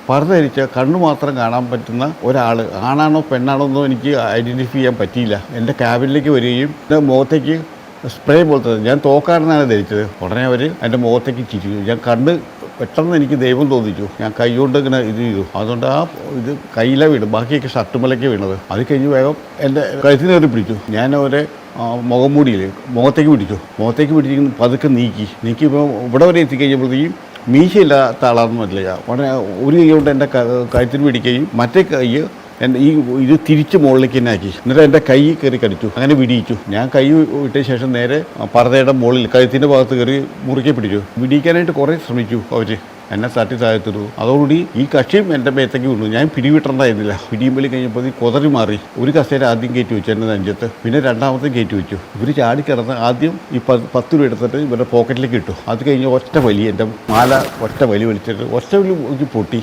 പർദ്ദ ധരിച്ച കണ്ണു മാത്രം കാണാൻ പറ്റുന്ന ഒരാൾ ആണാണോ പെണ്ണാണോ എന്നോ എനിക്ക് ഐഡൻറ്റിഫൈ ചെയ്യാൻ പറ്റിയില്ല. എൻ്റെ ക്യാബിനിലേക്ക് വരികയും എൻ്റെ മുഖത്തേക്ക് സ്പ്രേ പോലത്തെ ഞാൻ തോക്കാണെന്നാണ് ധരിച്ചത്. ഉടനെ അവർ എൻ്റെ മുഖത്തേക്ക് ചിരിച്ചു. ഞാൻ കണ്ട് പെട്ടെന്ന് എനിക്ക് ദൈവം തോന്നിച്ചു. ഞാൻ കൈ കൊണ്ട് ഇങ്ങനെ ഇത് ചെയ്തു. അതുകൊണ്ട് ഇത് കയ്യിലെ വീണു, ബാക്കിയൊക്കെ ഷർട്ടുമലയ്ക്ക് വീണത്. അത് കഴിഞ്ഞ് വേഗം എൻ്റെ കഴുത്തിന് കയറി പിടിച്ചു. ഞാൻ അവരെ മുഖം മൂടിയിൽ മുഖത്തേക്ക് പിടിച്ചിരിക്കുന്നു. പതുക്കെ നീക്കിയപ്പോൾ ഇവിടെ വരെ എത്തിക്കഴിഞ്ഞപ്പോഴത്തേക്കും മീശയില്ലാത്ത ആളാണെന്ന് മനസ്സിലായി. ഉടനെ ഒരു കൈ കൊണ്ട് എൻ്റെ കഴുത്തിന് പിടിക്കുകയും മറ്റേ കൈ എൻ്റെ ഇത് തിരിച്ച് മുകളിലേക്ക് തന്നെ ആക്കി. എന്നിട്ട് എൻ്റെ കൈ കയറി കടിച്ചു. അങ്ങനെ വിടിയിച്ചു. ഞാൻ കൈ വിട്ട ശേഷം നേരെ പർദ്ദയുടെ മുകളിൽ കഴുത്തിൻ്റെ ഭാഗത്ത് കയറി മുറുക്കെ പിടിച്ചു. വിടിയിക്കാനായിട്ട് കുറേ ശ്രമിച്ചു അവർ. എന്നെ തട്ടി താഴ്ത്തിട്ടു. അതോടുകൂടി ഈ കക്ഷിയും എൻ്റെ മേത്തേക്ക് വീണു. ഞാൻ പിടിവിട്ടുണ്ടായിരുന്നില്ല. പിടിയുമ്പലി കഴിഞ്ഞപ്പോൾ കൊതറി മാറി. ഒരു കസേര ആദ്യം കയറ്റി വെച്ചു എൻ്റെ നെഞ്ചത്ത്, പിന്നെ രണ്ടാമത്തെ കയറ്റി വെച്ചു. ഇവർ ചാടിക്കിടന്ന് ആദ്യം ഈ 10 രൂപ എടുത്തിട്ട് ഇവരുടെ പോക്കറ്റിലേക്ക് ഇട്ടു. അത് കഴിഞ്ഞ് ഒറ്റ വലി, എൻ്റെ മാല ഒറ്റ വലി വലിച്ചിട്ട് ഒറ്റ വലി പൊട്ടി.